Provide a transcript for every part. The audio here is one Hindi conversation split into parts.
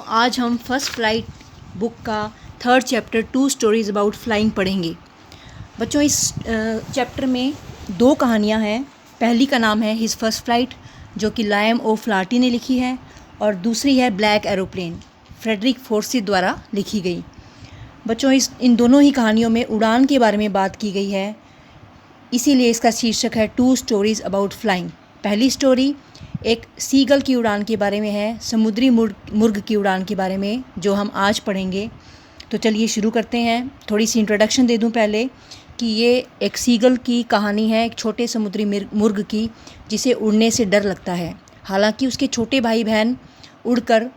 तो आज हम फर्स्ट फ्लाइट बुक का third chapter 2 stories about flying पढ़ेंगे। बच्चों, इस चैप्टर में दो कहानियां हैं। पहली का नाम है हिज फर्स्ट फ्लाइट, जो कि लायम ओ फ्लाटी ने लिखी है, और दूसरी है ब्लैक एरोप्लेन, फ्रेडरिक फोर्सिथ द्वारा लिखी गई। बच्चों, इन दोनों ही कहानियों में उड़ान के बारे में बात की गई है, इसीलिए इसका शीर्षक है 2 स्टोरीज अबाउट फ्लाइंग। पहली स्टोरी एक सीगल की उड़ान के बारे में है, समुद्री मुर्ग की उड़ान के बारे में, जो हम आज पढ़ेंगे। तो चलिए शुरू करते हैं। थोड़ी सी इंट्रोडक्शन दे दूं पहले कि ये एक सीगल की कहानी है, एक छोटे समुद्री मुर्ग की, जिसे उड़ने से डर लगता है। हालांकि उसके छोटे भाई बहन उड़कर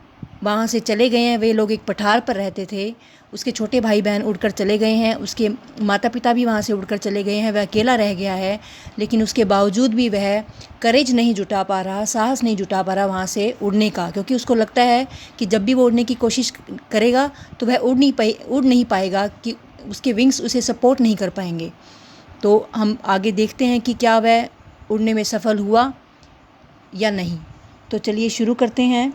वहाँ से चले गए हैं। वे लोग एक पठार पर रहते थे, उसके छोटे भाई बहन उड़कर चले गए हैं, उसके माता पिता भी वहाँ से उड़कर चले गए हैं, वह अकेला रह गया है। लेकिन उसके बावजूद भी वह करेज नहीं जुटा पा रहा, साहस नहीं जुटा पा रहा वहाँ से उड़ने का, क्योंकि उसको लगता है कि जब भी वो उड़ने की कोशिश करेगा तो वह उड़ नहीं पाएगा, कि उसके विंग्स उसे सपोर्ट नहीं कर पाएंगे। तो हम आगे देखते हैं कि क्या वह उड़ने में सफल हुआ या नहीं। तो चलिए शुरू करते हैं।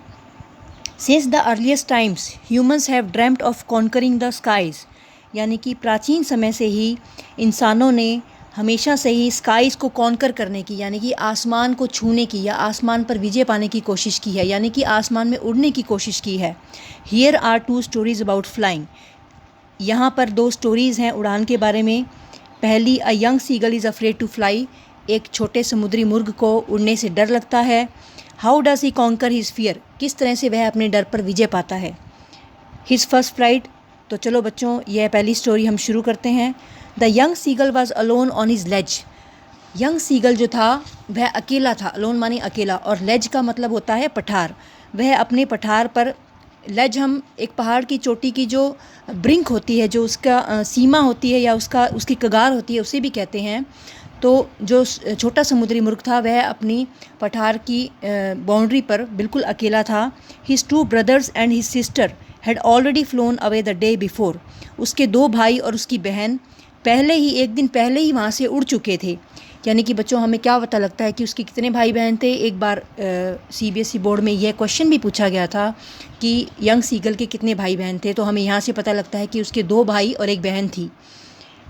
Since the earliest times, humans have dreamt of conquering the skies, यानी कि प्राचीन समय से ही इंसानों ने हमेशा से ही स्काइज़ को कॉन्कर करने की, यानी कि आसमान को छूने की या आसमान पर विजय पाने की कोशिश की है, यानी कि आसमान में उड़ने की कोशिश की है। Here are 2 stories about flying. यहाँ पर 2 स्टोरीज़ हैं उड़ान के बारे में। पहली, a young seagull is afraid to fly, एक छोटे समुद्री मुर्ग को उड़ने से डर लगता है। How does he conquer his fear, किस तरह से वह अपने डर पर विजय पाता है। हिज फर्स्ट फ्लाइट, तो चलो बच्चों यह पहली स्टोरी हम शुरू करते हैं। The young seagull was alone on his ledge, young seagull जो था वह अकेला था। अलोन माने अकेला, और लेज का मतलब होता है पठार। वह अपने पठार पर, लेज हम एक पहाड़ की चोटी की जो ब्रिंक होती है, जो उसका सीमा होती है या उसकी कगार होती है, उसे भी कहते हैं। तो जो छोटा समुद्री मुर्ग था वह अपनी पठार की बाउंड्री पर बिल्कुल अकेला था। His 2 brothers and his sister had already phloem away the day before, उसके 2 भाई और उसकी बहन एक दिन पहले ही वहाँ से उड़ चुके थे। यानी कि बच्चों, हमें क्या पता लगता है कि उसके कितने भाई बहन थे। एक बार CBSE बोर्ड में यह क्वेश्चन भी पूछा गया था कि यंग सीगल के कितने भाई बहन थे, तो हमें यहाँ से पता लगता है कि उसके 2 भाई और एक बहन थी।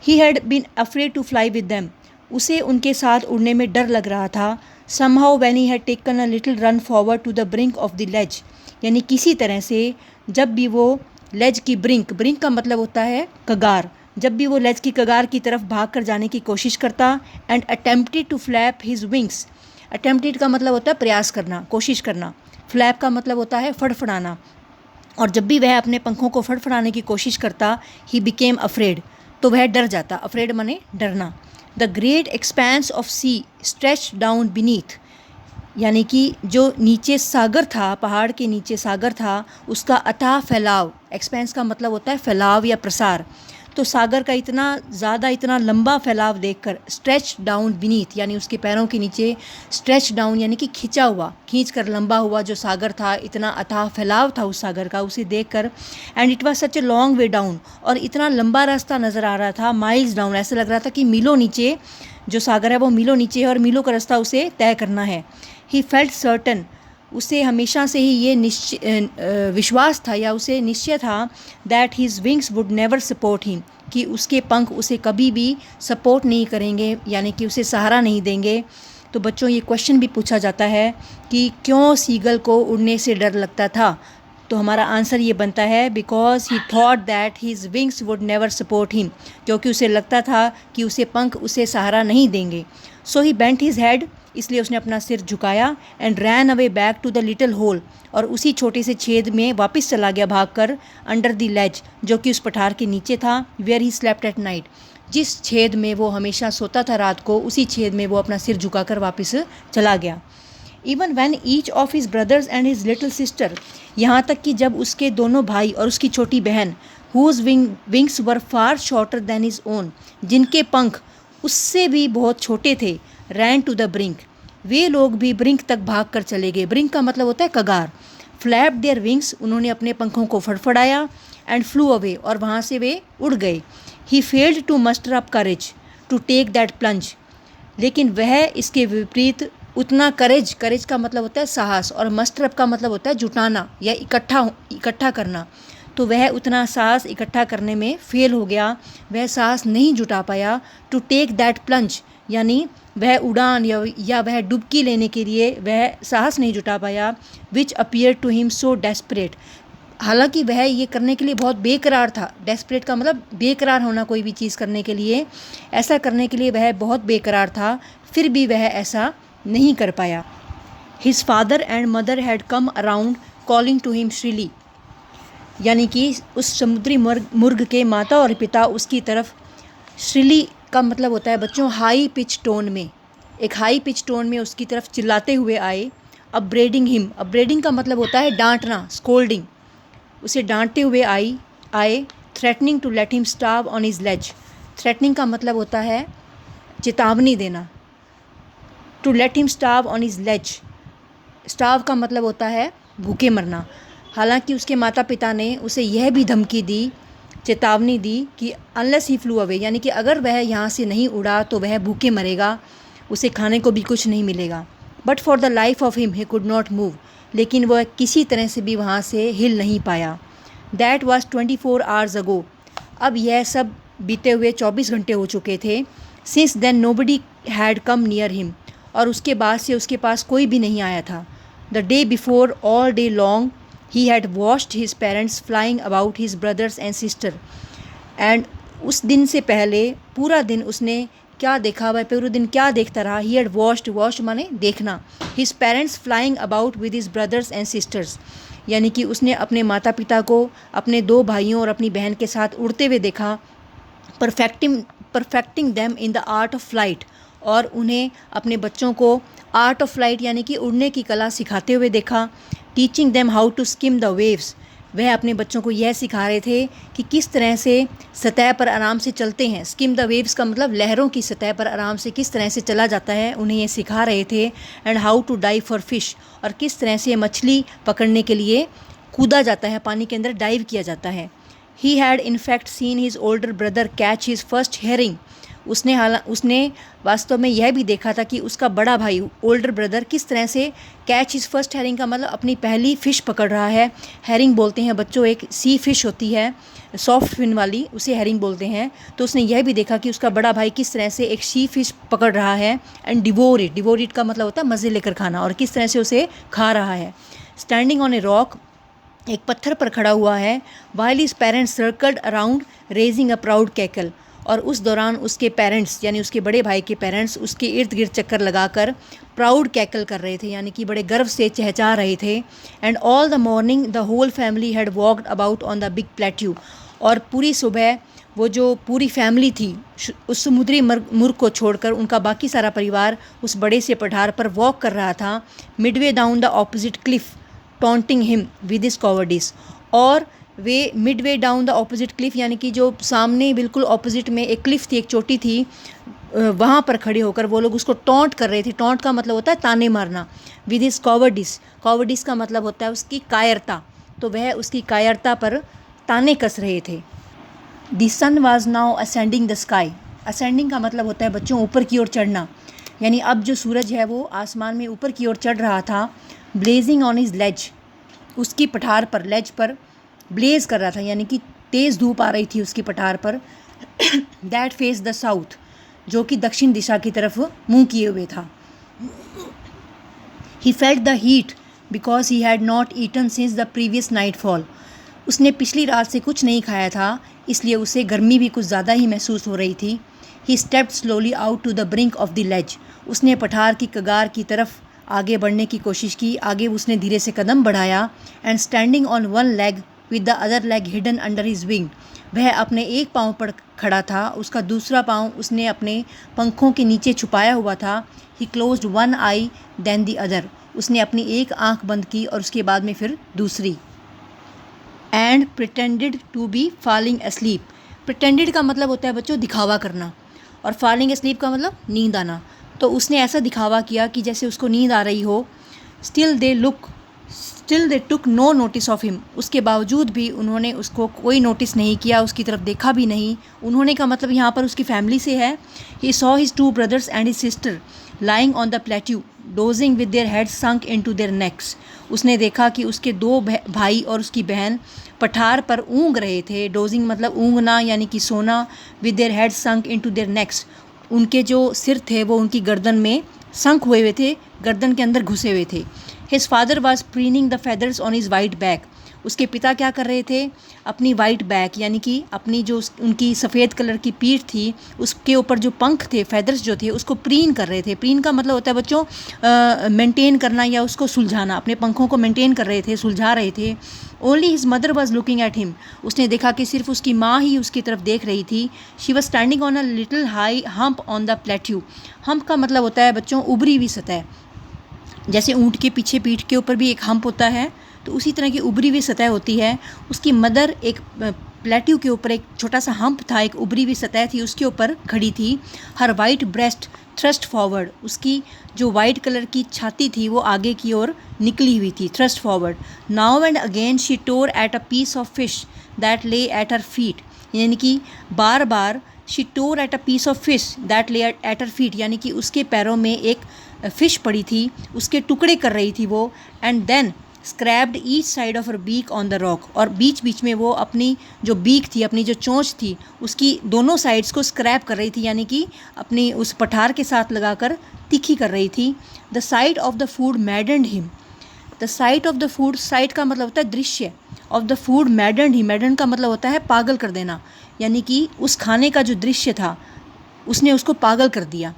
He had been afraid to fly with them, उसे उनके साथ उड़ने में डर लग रहा था। Somehow when he had taken a little run forward to the brink of the ledge, यानी किसी तरह से जब भी वो लेज की ब्रिंक का मतलब होता है कगार, जब भी वो लेज की कगार की तरफ भाग कर जाने की कोशिश करता, and attempted to flap his wings, attempted का मतलब होता है प्रयास करना, कोशिश करना, फ्लैप का मतलब होता है फड़फड़ाना, और जब भी वह अपने पंखों को फड़फड़ाने की कोशिश करता, ही बिकेम अफ्रेड, तो वह डर जाता। अफ्रेड माने डरना। The great expanse of sea stretch down beneath, यानी कि जो नीचे सागर था, पहाड़ के नीचे सागर था, उसका अथाह फैलाव, एक्सपेंस का मतलब होता है फैलाव या प्रसार। तो सागर का इतना लंबा फैलाव देखकर, स्ट्रेच डाउन बीनीथ यानी उसके पैरों के नीचे, स्ट्रेच डाउन यानी कि खींच कर लंबा हुआ जो सागर था, इतना अथाह फैलाव था उस सागर का, उसे देखकर, and it was such a long way down, और इतना लंबा रास्ता नज़र आ रहा था, माइल्स डाउन, ऐसा लग रहा था कि मीलों नीचे जो सागर है वो मीलों नीचे है और मीलों का रास्ता उसे तय करना है। ही फेल्ट सर्टन, उसे हमेशा से ही ये विश्वास था या उसे निश्चय था, that his wings would never support him, कि उसके पंख उसे कभी भी सपोर्ट नहीं करेंगे, यानी कि उसे सहारा नहीं देंगे। तो बच्चों, ये क्वेश्चन भी पूछा जाता है कि क्यों सीगल को उड़ने से डर लगता था। तो हमारा आंसर ये बनता है, because he thought that his wings would never support him, क्योंकि उसे लगता था कि उसे पंख उसे सहारा नहीं देंगे। So he bent his head, इसलिए उसने अपना सिर झुकाया, and ran away back to the little hole, और उसी छोटे से छेद में वापस चला गया भागकर, अंडर द लेज, जो कि उस पठार के नीचे था, where he slept at night, जिस छेद में वो हमेशा सोता था रात को, उसी छेद में वो अपना सिर झुकाकर वापस चला गया। Even when each of his brothers and his little sister, यहाँ तक कि जब उसके दोनों भाई और उसकी छोटी बहन, हुज विंग्स वर फार शॉर्टर दैन हिज ओन, जिनके पंख उससे भी बहुत छोटे थे, रैन टू द ब्रिंक, वे लोग भी ब्रिंक तक भाग कर चले गए। ब्रिंक का मतलब होता है कगार। फ्लैप देयर विंग्स, उन्होंने अपने पंखों को फड़फड़ाया, एंड फ्लू अवे, और वहाँ से वे उड़ गए। He failed to muster up courage to take that plunge, लेकिन वह इसके विपरीत उतना करेज, करेज का मतलब होता है साहस, और मस्टर अप का मतलब होता है जुटाना या इकट्ठा करना। तो वह उतना साहस इकट्ठा करने में फेल हो गया, वह साहस नहीं जुटा पाया टू टेक दैट प्लंज, यानी वह उड़ान या वह डुबकी लेने के लिए वह साहस नहीं जुटा पाया, which appear to him so desperate. हालांकि वह ये करने के लिए बहुत बेकरार था। डेस्परेट का मतलब बेकरार होना, कोई भी चीज़ करने के लिए, ऐसा करने के लिए वह बहुत बेकरार था, फिर भी वह ऐसा नहीं कर पाया। His father and mother had come around calling to him shrilly, यानी कि उस समुद्री मुर्ग के माता और पिता उसकी तरफ, श्रीली का मतलब होता है बच्चों हाई पिच टोन में, एक हाई पिच टोन में उसकी तरफ चिल्लाते हुए आए। अपब्रेडिंग हिम, अपब्रेडिंग का मतलब होता है डांटना, स्कोल्डिंग, उसे डांटते हुए आए। Threatening to let him starve on his ledge, threatening का मतलब होता है चेतावनी देना। To let him starve on his ledge, starve का मतलब होता है भूखे मरना। हालांकि उसके माता पिता ने उसे यह भी धमकी दी, चेतावनी दी कि अनलेस ही फ्लू अवे, यानी कि अगर वह यहाँ से नहीं उड़ा तो वह भूखे मरेगा, उसे खाने को भी कुछ नहीं मिलेगा। But for the life of him he could not move, लेकिन वह किसी तरह से भी वहाँ से हिल नहीं पाया। दैट वॉज 24 आवर्स अगो, अब यह सब बीते हुए 24 घंटे हो चुके थे। Since then nobody had come near him, और उसके बाद से उसके पास कोई भी नहीं आया था। The day before all day long he had watched his parents flying about his brothers and sister, and उस दिन से पहले पूरा दिन उसने क्या देखा, वह पूरे दिन क्या देखता रहा। ही हैड वॉच्ड, वॉच्ड माने देखना, his parents flying about with his brothers and sisters, यानी कि उसने अपने माता पिता को अपने 2 भाइयों और अपनी बहन के साथ उड़ते हुए देखा। Perfecting them in the art of flight, और उन्हें, अपने बच्चों को आर्ट ऑफ फ्लाइट यानी कि उड़ने की कला सिखाते हुए देखा। Teaching them how to skim the waves, वह अपने बच्चों को यह सिखा रहे थे कि किस तरह से सतह पर आराम से चलते हैं। स्किम द वेव्स का मतलब लहरों की सतह पर आराम से किस तरह से चला जाता है, उन्हें ये सिखा रहे थे। And how to dive for fish, और किस तरह से मछली पकड़ने के लिए कूदा जाता है, पानी के अंदर डाइव किया जाता है। He had in fact seen his older brother catch his first herring, उसने वास्तव में यह भी देखा था कि उसका बड़ा भाई ओल्डर ब्रदर किस तरह से कैच हिज फर्स्ट हेरिंग का मतलब अपनी पहली फ़िश पकड़ रहा है। हेरिंग बोलते हैं बच्चों, एक सी फिश होती है सॉफ्ट फिन वाली, उसे हेरिंग बोलते हैं। तो उसने यह भी देखा कि उसका बड़ा भाई किस तरह से एक सी फिश पकड़ रहा है। एंड डिवोर इट का मतलब होता है मज़े लेकर खाना, और किस तरह से उसे खा रहा है। स्टैंडिंग ऑन ए रॉक, एक पत्थर पर खड़ा हुआ है। While his parents circled around raising a proud cackle, और उस दौरान उसके पेरेंट्स यानी उसके बड़े भाई के पेरेंट्स उसके इर्द गिर्द चक्कर लगाकर प्राउड कैकल कर रहे थे, यानी कि बड़े गर्व से चहचहा रहे थे। And all the morning the whole family had walked about on the big plateau, और पूरी सुबह वो जो पूरी फैमिली थी उस समुद्री मुर्ग को छोड़कर उनका बाकी सारा परिवार उस बड़े से पठार पर वॉक कर रहा था। Midway down the opposite cliff taunting him with his cowardice, और वे midway down the opposite cliff यानी कि जो सामने बिल्कुल ऑपोजिट में एक क्लिफ थी, एक चोटी थी, वहाँ पर खड़े होकर वो लोग उसको टॉन्ट कर रहे थे। टॉन्ट का मतलब होता है ताने मारना। विद हिज कॉवर्डिस का मतलब होता है उसकी कायरता, तो वह उसकी कायरता पर ताने कस रहे थे। The sun was now ascending the sky, ascending का मतलब होता है बच्चों ऊपर की ओर चढ़ना, यानी अब जो सूरज है वो आसमान में ऊपर की ओर चढ़ रहा था। ब्लेजिंग ऑन हिज लेज, उसकी पठार पर, लेज पर ब्लेज कर रहा था, यानी कि तेज़ धूप आ रही थी उसकी पठार पर। दैट फेस द साउथ, जो कि दक्षिण दिशा की तरफ मुंह किए हुए था। He felt the heat because he had not eaten since the previous nightfall, उसने पिछली रात से कुछ नहीं खाया था, इसलिए उसे गर्मी भी कुछ ज़्यादा ही महसूस हो रही थी। He stepped slowly out to the brink of the ledge, उसने पठार की कगार की तरफ आगे बढ़ने की कोशिश की, आगे उसने धीरे से कदम बढ़ाया। And standing on one leg with the other leg hidden under his wing, वह अपने एक पाँव पर खड़ा था, उसका दूसरा पाँव उसने अपने पंखों के नीचे छुपाया हुआ था। He closed one eye then the other, उसने अपनी एक आंख बंद की और उसके बाद में फिर दूसरी। And pretended to be falling asleep, pretended का मतलब होता है बच्चों दिखावा करना, और फॉलिंग असलीप का मतलब नींद आना। तो उसने ऐसा दिखावा किया कि जैसे उसको नींद आ रही हो। Still they took no notice of him, उसके बावजूद भी उन्होंने उसको कोई नोटिस नहीं किया, उसकी तरफ देखा भी नहीं। उन्होंने का मतलब यहाँ पर उसकी फैमिली से है। ही saw his 2 brothers and his sister lying on the plateau, dosing with their head sunk into their next. उसने देखा कि उसके दो भाई और उसकी बहन पठार पर ऊँग रहे थे। डोजिंग मतलब ऊँगना यानी कि सोना। With their head sunk into their next, उनके जो सिर थे वो उनकी गर्दन में संक हुए थे, गर्दन के अंदर घुसे हुए थे। His father was preening the feathers on his white back. उसके पिता क्या कर रहे थे, अपनी वाइट बैक यानी कि अपनी जो उनकी सफ़ेद कलर की पीठ थी उसके ऊपर जो पंख थे, फेदर्स जो थे, उसको प्रीन कर रहे थे। प्रीन का मतलब होता है बच्चों मेंटेन करना या उसको सुलझाना। अपने पंखों को मेंटेन कर रहे थे, सुलझा रहे थे। Only his mother was looking at him. उसने देखा कि सिर्फ उसकी माँ ही उसकी तरफ देख रही थी। She was standing on a little high hump on the plateau. Hump का मतलब होता है बच्चों उभरी हुई सतह। जैसे ऊँट के पीछे पीठ के ऊपर भी एक हम्प होता है, तो उसी तरह की उभरी हुई सतह होती है। उसकी मदर एक प्लेट्यू के ऊपर एक छोटा सा हम्प था, एक उभरी हुई सतह थी, उसके ऊपर खड़ी थी। हर वाइट ब्रेस्ट थ्रस्ट फॉरवर्ड। उसकी जो वाइट कलर की छाती थी वो आगे की ओर निकली हुई थी, thrust forward. Now and again she tore at a piece of fish that lay at her feet. यानी कि बार बार she tore at a piece of fish that lay at her feet, यानी कि उसके पैरों में एक फ़िश पड़ी थी, उसके टुकड़े कर रही थी वो। And then scraped each side of her beak on the rock. और बीच बीच में वो अपनी जो बीक थी, अपनी जो चोंच थी, उसकी दोनों साइड्स को स्क्रैप कर रही थी, यानी कि अपनी उस पठार के साथ लगाकर तीखी कर रही थी। The site of the food मैडन्ड him. The site of the food, site का मतलब होता है दृश्य, ऑफ द फूड मैडन्ड हिम। मैडन्ड का मतलब होता है पागल कर देना, यानी कि उस खाने का जो दृश्य था उसने उसको पागल कर दिया।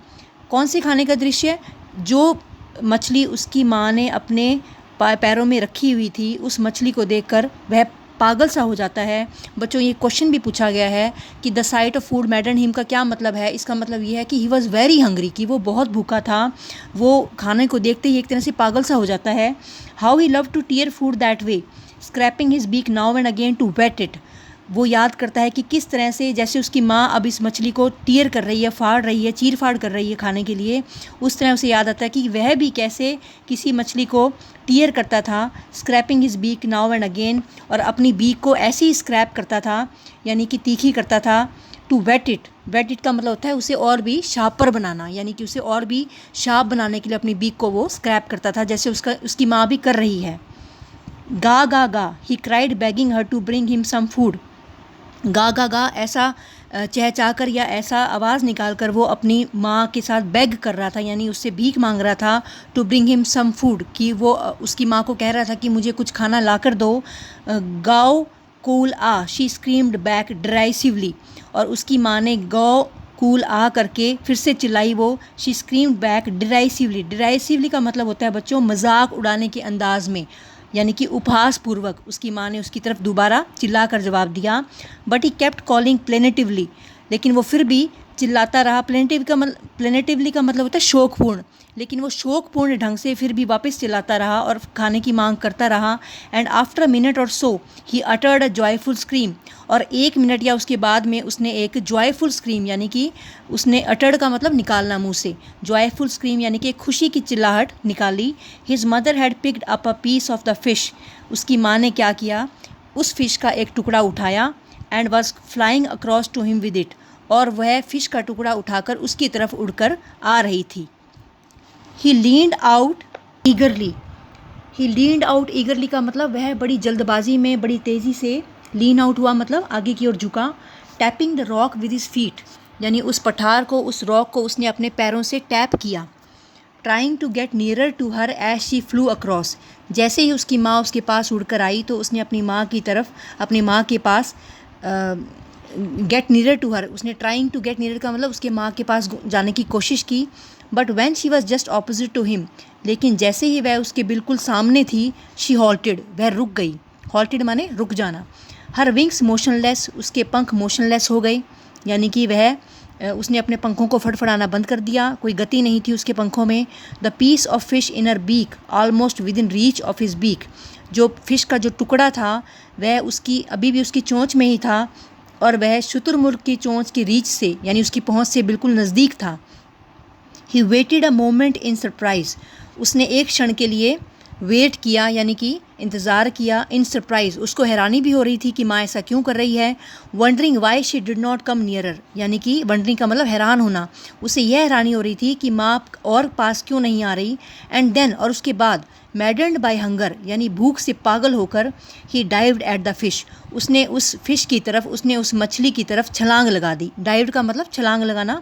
कौन से खाने का दृश्य? जो मछली उसकी माँ ने अपने पैरों में रखी हुई थी, उस मछली को देखकर वह पागल सा हो जाता है। बच्चों ये क्वेश्चन भी पूछा गया है कि the site of food मैडन्ड him का क्या मतलब है? इसका मतलब ये है कि ही वॉज़ वेरी हंग्री, कि वो बहुत भूखा था, वो खाने को देखते ही एक तरह से पागल सा हो जाता है। How he love to tear food that way, scraping his beak now and again to whet it. वो याद करता है कि किस तरह से जैसे उसकी माँ अब इस मछली को टीयर कर रही है, फाड़ रही है, चीर फाड़ कर रही है खाने के लिए, उस तरह उसे याद आता है कि वह भी कैसे किसी मछली को टीयर करता था। Scraping his beak now and again, और अपनी बीक को ऐसे ही स्क्रैप करता था, यानी कि तीखी करता था। To whet it, whet it का मतलब होता है उसे और भी शार्पर बनाना, यानी कि उसे और भी शार्प बनाने के लिए अपनी बीक को वो स्क्रैप करता था, जैसे उसकी माँ भी कर रही है। Ga ga ga, he cried begging her to bring him some food. Ga ga गा ऐसा चहचहा कर या ऐसा आवाज़ निकाल कर वो अपनी माँ के साथ बेग कर रहा था, यानी उससे भीख मांग रहा था। To bring him some food, कि वो उसकी माँ को कह रहा था कि मुझे कुछ खाना ला कर दो। गाओ कूल आ, शी स्क्रीम्ड बैक डिराइसिवली, और उसकी माँ ने गौ कूल आ करके फिर से चिल्लाई वो। She screamed back derisively. Derisively का मतलब होता है बच्चों मजाक उड़ाने के अंदाज में, यानी कि उपहास पूर्वक उसकी माँ ने उसकी तरफ दोबारा चिल्ला कर जवाब दिया। बट ही केप्ट कॉलिंग प्लेनेटिवली, लेकिन वो फिर भी चिल्लाता रहा। प्लेनेटिवली का मतलब होता है शोकपूर्ण, लेकिन वो शोकपूर्ण ढंग से फिर भी वापस चिल्लाता रहा और खाने की मांग करता रहा। And after a minute or so he uttered a joyful scream, और 1 मिनट या उसके बाद में उसने एक जॉयफुल स्क्रीम, यानी कि उसने अटर्ड का मतलब निकालना मुंह से, जॉयफुल स्क्रीम यानी कि खुशी की चिल्लाहट निकाली। His mother had picked up a piece of the fish, उसकी माँ ने क्या किया, उस फिश का एक टुकड़ा उठाया। And was flying across to him with it, और वह फिश का टुकड़ा उठाकर उसकी तरफ उड़कर आ रही थी। ही लीन्ड आउट ईगरली, ही लीन्ड आउट ईगरली का मतलब वह बड़ी जल्दबाजी में बड़ी तेज़ी से लीन आउट हुआ, मतलब आगे की ओर झुका। Tapping the rock with his feet, यानी उस पठार को, उस रॉक को उसने अपने पैरों से टैप किया। Trying to get nearer to her as she flew across, जैसे ही उसकी माँ उसके पास उड़कर आई तो उसने अपनी माँ की तरफ, अपनी माँ के पास गेट नियरर टू हर, उसने ट्राइंग टू गेट नियरर का मतलब उसके माँ के पास जाने की कोशिश की। But when she was just opposite to him, लेकिन जैसे ही वह उसके बिल्कुल सामने थी, शी हॉल्टेड, वह रुक गई। हॉल्टेड माने रुक जाना। हर विंग्स मोशनलेस, उसके पंख मोशनलेस हो गए, यानी कि वह उसने अपने पंखों को फड़फड़ाना बंद कर दिया, कोई गति नहीं थी उसके पंखों में। The piece of fish in her beak almost within reach of his beak, जो फिश का जो टुकड़ा था वह उसकी अभी भी उसकी चोंच में ही था, और वह शुतुरमुर्ग की चोंच की रीच से, यानी उसकी पहुंच से बिल्कुल नज़दीक था। He waited a moment in surprise, उसने एक क्षण के लिए वेट किया, यानी कि इंतज़ार किया, इन सरप्राइज, उसको हैरानी भी हो रही थी कि माँ ऐसा क्यों कर रही है, wondering why she did not come nearer, यानी कि वंडरिंग का मतलब हैरान होना, उसे यह हैरानी हो रही थी कि माँ और पास क्यों नहीं आ रही, एंड देन, और उसके बाद, मैडन्ड बाय हंगर, यानी भूख से पागल होकर, ही डाइव्ड एट द फिश, उसने उस फिश की तरफ, उसने उस मछली की तरफ छलांग लगा दी। डाइव्ड का मतलब छलांग लगाना।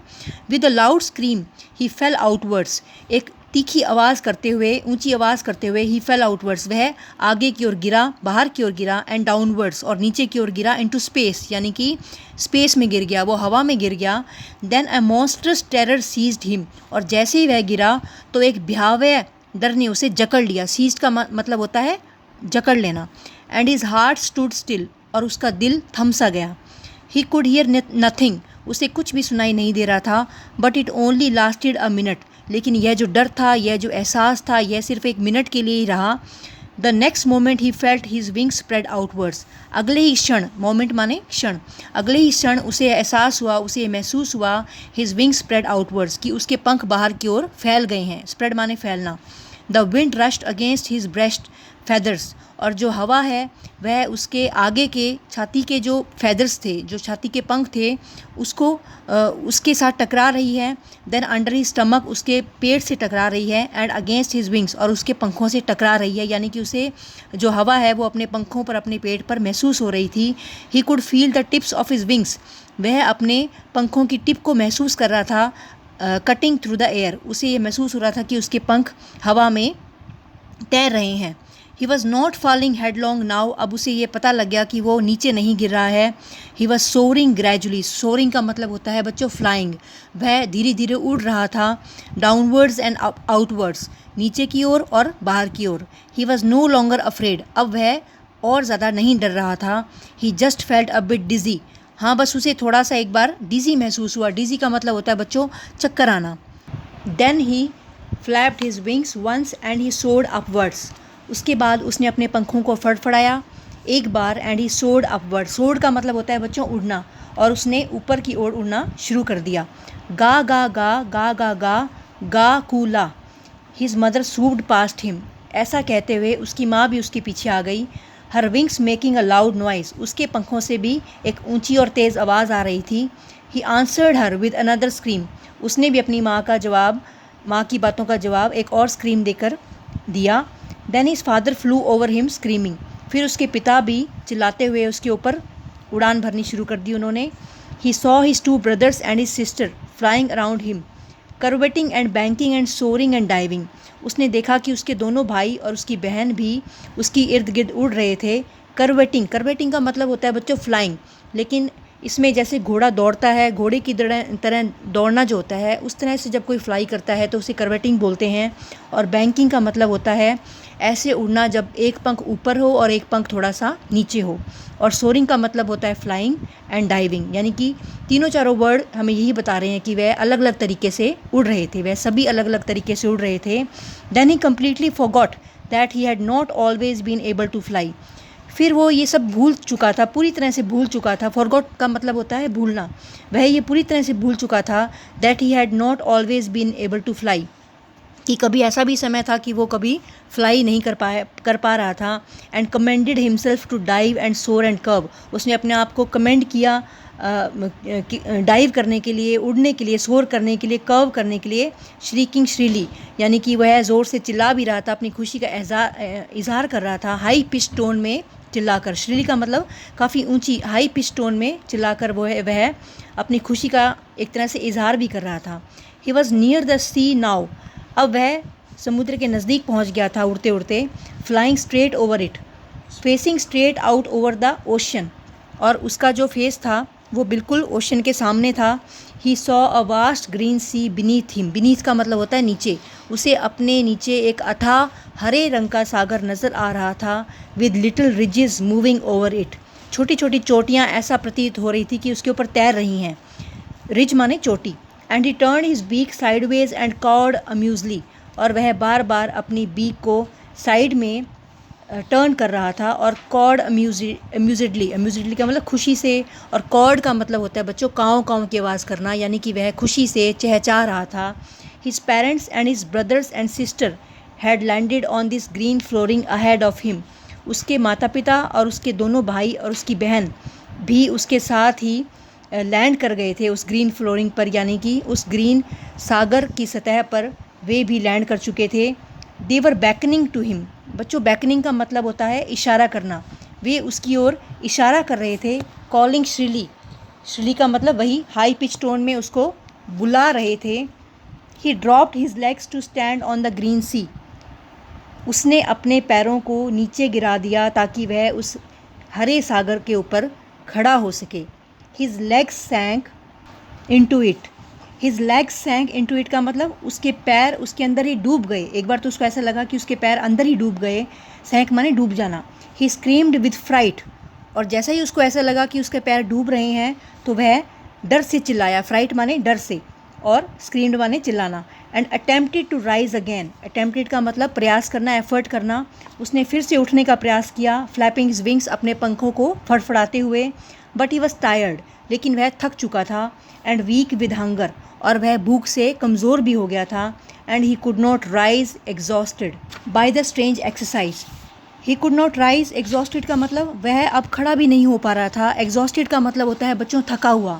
With a loud scream he fail outwards, एक तीखी आवाज़ करते हुए, ऊंची आवाज़ करते हुए, ही फेल आउटवर्ड्स, वह आगे की ओर गिरा, बाहर की ओर गिरा, एंड डाउनवर्ड्स, और नीचे की ओर गिरा, इनटू स्पेस, यानी कि स्पेस में गिर गया, वो हवा में गिर गया। देन अ मॉन्स्ट्रस टेरर सीज्ड हिम, और जैसे ही वह गिरा तो एक भयावह डर ने उसे जकड़ लिया। सीज्ड का मतलब होता है जकड़ लेना। And his heart stood still, और उसका दिल थम सा गया। ही कुड हियर नथिंग, उसे कुछ भी सुनाई नहीं दे रहा था। But it only lasted a minute, लेकिन यह जो डर था, यह जो एहसास था, यह सिर्फ एक मिनट के लिए ही रहा। The next moment he felt his wing spread outwards, अगले ही क्षण, मोमेंट माने क्षण, अगले ही क्षण उसे एहसास हुआ, उसे महसूस हुआ, हिज विंग स्प्रेड आउटवर्ड्स, कि उसके पंख बाहर की ओर फैल गए हैं। स्प्रेड माने फैलना। The wind rushed against his breast feathers, और जो हवा है वह उसके आगे के छाती के जो फेदर्स थे, जो छाती के पंख थे, उसको उसके साथ टकरा रही है। देन अंडर ही स्टमक, उसके पेट से टकरा रही है। एंड अगेंस्ट हिज विंग्स, और उसके पंखों से टकरा रही है, यानी कि उसे जो हवा है वो अपने पंखों पर, अपने पेट पर महसूस हो रही थी। He could feel the tips of his wings, वह अपने पंखों की टिप को महसूस कर रहा था। कटिंग थ्रू द एयर, उसे ये महसूस हो रहा था कि उसके पंख हवा में तैर रहे हैं। He was not falling headlong now, अब उसे ये पता लग गया कि वो नीचे नहीं गिर रहा है। He was soaring gradually, soaring का मतलब होता है बच्चों फ्लाइंग, वह धीरे धीरे उड़ रहा था। डाउनवर्ड्स एंड आउटवर्ड्स, नीचे की ओर और बाहर की ओर। He was no longer afraid, अब वह और ज़्यादा नहीं डर रहा था। He just felt a bit dizzy, हाँ बस उसे थोड़ा सा एक बार डिजी महसूस हुआ। डिजी का मतलब होता है बच्चों चक्कर आना। Then he flapped his wings once and he soared upwards, उसके बाद उसने अपने पंखों को फड़फड़ाया एक बार। And he soared upward, soared का मतलब होता है बच्चों उड़ना, और उसने ऊपर की ओर उड़ना शुरू कर दिया। गा ga ga ga ga ga गा कूला, हिज मदर सूव्ड पास्ट हिम, ऐसा कहते हुए उसकी माँ भी उसके पीछे आ गई। हर wings making a loud noise, उसके पंखों से भी एक ऊंची और तेज़ आवाज़ आ रही थी। He answered her with another scream, उसने भी अपनी माँ का जवाब, माँ की बातों का जवाब एक और स्क्रीम देकर दिया। Then his father flew over him screaming, फिर उसके पिता भी चिल्लाते हुए उसके ऊपर उड़ान भरनी शुरू कर दी उन्होंने। He saw his two brothers and his sister flying around him curveting and banking and soaring and diving, उसने देखा कि उसके दोनों भाई और उसकी बहन भी उसकी इर्द गिर्द उड़ रहे थे। करवेटिंग, करवेटिंग का मतलब होता है बच्चों फ्लाइंग, लेकिन इसमें जैसे घोड़ा दौड़ता है, घोड़े की तरह दौड़ना जो होता है, उस तरह से जब कोई फ्लाई करता है तो उसे करवेटिंग बोलते हैं। और बैंकिंग का मतलब होता है ऐसे उड़ना जब एक पंख ऊपर हो और एक पंख थोड़ा सा नीचे हो। और सोरिंग का मतलब होता है फ्लाइंग एंड डाइविंग, यानी कि तीनों चारों वर्ड हमें यही बता रहे हैं कि वह अलग अलग तरीके से उड़ रहे थे, वह सभी अलग अलग तरीके से उड़ रहे थे। Then he completely forgot that he had not always been able to fly, फिर वो ये सब भूल चुका था, पूरी तरह से भूल चुका था। फॉरगॉट का मतलब होता है भूलना, वह ये पूरी तरह से भूल चुका था that he had not always been able to fly, कि कभी ऐसा भी समय था कि वो कभी फ्लाई नहीं कर पा रहा था। And commanded himself to dive and soar and curve, उसने अपने आप को कमेंड किया डाइव करने के लिए, उड़ने के लिए, सोर करने के लिए, कर्व करने के लिए। श्रीकिंग श्रीली, यानी कि वह ज़ोर से चिल्ला भी रहा था, अपनी खुशी का इजहार कर रहा था हाई पिच टोन में चिल्लाकर। श्रीली का मतलब काफ़ी ऊंची, हाई पिच टोन में चिल्लाकर वह अपनी खुशी का एक तरह से इजहार भी कर रहा था। He was near the sea now, अब वह समुद्र के नज़दीक पहुंच गया था उड़ते उड़ते। Flying straight over it, facing straight out over the ocean, और उसका जो फेस था वो बिल्कुल ओशन के सामने था। He saw a vast green sea beneath him, beneath का मतलब होता है नीचे, उसे अपने नीचे एक अथाह हरे रंग का सागर नज़र आ रहा था। With little ridges moving over it, छोटी छोटी चोटियाँ ऐसा प्रतीत हो रही थी कि उसके ऊपर तैर रही हैं। रिज माने चोटी। And he turned his beak sideways and cawed amusedly, और वह बार बार अपनी बीक को साइड में टर्न कर रहा था। और कॉर्ड अम्यूजिडली, अम्यूजिडली का मतलब खुशी से, और कॉर्ड का मतलब होता है बच्चों काँव काँव की आवाज़ करना, यानी कि वह खुशी से चहचहा रहा था। His parents and his brothers and sister had landed on this green flooring ahead of him, उसके माता पिता और उसके दोनों भाई और उसकी बहन भी उसके साथ ही लैंड कर गए थे उस ग्रीन फ्लोरिंग पर, यानी कि उस ग्रीन सागर की सतह पर वे भी लैंड कर चुके थे। दे वर बैकनिंग टू हिम। बच्चों, बैकनिंग का मतलब होता है इशारा करना। वे उसकी ओर इशारा कर रहे थे। कॉलिंग श्रीली, श्रीली का मतलब वही हाई पिच टोन में उसको बुला रहे थे। He dropped his legs to stand on the green sea. उसने अपने पैरों को नीचे गिरा दिया ताकि वह उस हरे सागर के ऊपर खड़ा हो सके। His legs sank into it. His legs sank into it का मतलब उसके पैर उसके अंदर ही डूब गए। एक बार तो उसको ऐसा लगा कि उसके पैर अंदर ही डूब गए। सैंक माने डूब जाना। ही स्क्रीम्ड विद फ्राइट। और जैसा ही उसको ऐसा लगा कि उसके पैर डूब रहे हैं तो वह डर से चिल्लाया। फ्राइट माने डर से, और स्क्रीम्ड माने चिल्लाना। And attempted to rise again. Attempted का मतलब प्रयास करना, एफर्ट करना। उसने फिर से उठने का प्रयास किया, फ्लैपिंग हिज विंग्स, अपने पंखों को फड़फड़ाते हुए। बट ही वॉज टायर्ड, लेकिन वह थक चुका था। एंड वीक विद हंगर, और वह भूख से कमज़ोर भी हो गया था। And he could not rise exhausted by the strange exercise. He could not rise exhausted का मतलब वह अब खड़ा भी नहीं हो पा रहा था। एग्जॉस्टेड का मतलब होता है बच्चों थका हुआ।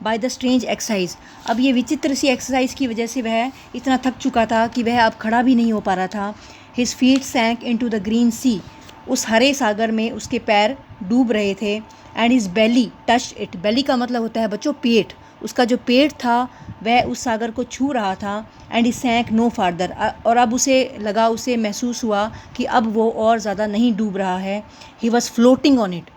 बाय द स्ट्रेंज एक्सरसाइज, अब ये विचित्र सी एक्सरसाइज की वजह से वह इतना थक चुका था कि वह अब खड़ा भी नहीं हो पा रहा था। His feet sank into the green sea. उस हरे सागर में उसके पैर डूब रहे थे। And his belly touched it. Belly का मतलब होता है बच्चों पेट। उसका जो पेट था वह उस सागर को छू रहा था। एंड ही सैंक नो फार्दर, और अब उसे लगा, उसे महसूस हुआ कि अब वो और ज़्यादा नहीं डूब रहा है। He was floating on it.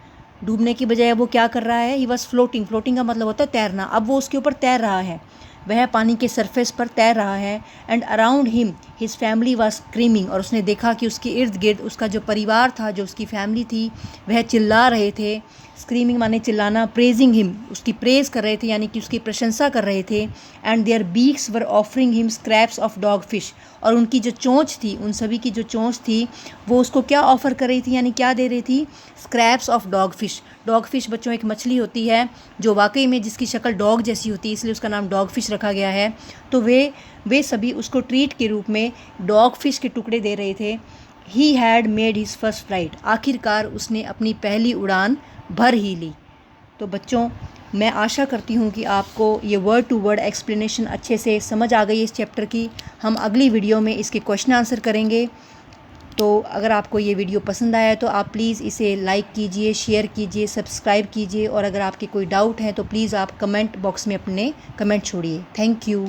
डूबने की बजाय वो क्या कर रहा है? He was floating. फ्लोटिंग का मतलब होता है तैरना। अब वो उसके ऊपर तैर रहा है, वह पानी के सरफेस पर तैर रहा है। And around him his family was screaming, और उसने देखा कि उसके इर्द गिर्द उसका जो परिवार था, जो उसकी फैमिली थी, वह चिल्ला रहे थे। स्क्रीमिंग माने चिल्लाना। प्रेजिंग हिम, उसकी प्रेज कर रहे थे, यानी कि उसकी प्रशंसा कर रहे थे। And their beaks were offering him scraps of dogfish, और उनकी जो चोंच थी, उन सभी की जो चोंच थी वो उसको क्या ऑफ़र कर रही थी, यानी क्या दे रही थी? Scraps of dog fish. Dog fish बच्चों एक मछली होती है जो वाकई में जिसकी शक्ल डॉग जैसी होती है, इसलिए उसका नाम डॉग फिश रखा गया है। तो वे सभी उसको ट्रीट के रूप में डॉग फिश के टुकड़े दे रहे थे। He had made his first flight. आखिरकार उसने अपनी पहली उड़ान भर ही ली। तो बच्चों, मैं आशा करती हूँ कि आपको ये वर्ड टू वर्ड एक्सप्लेनेशन अच्छे से समझ आ गई इस चैप्टर की। हम अगली वीडियो में इसके क्वेश्चन आंसर करेंगे। तो अगर आपको ये वीडियो पसंद आया तो आप प्लीज़ इसे लाइक कीजिए, शेयर कीजिए, सब्सक्राइब कीजिए, और अगर आपके कोई डाउट है तो प्लीज़ आप कमेंट बॉक्स में अपने कमेंट छोड़िए। Thank you.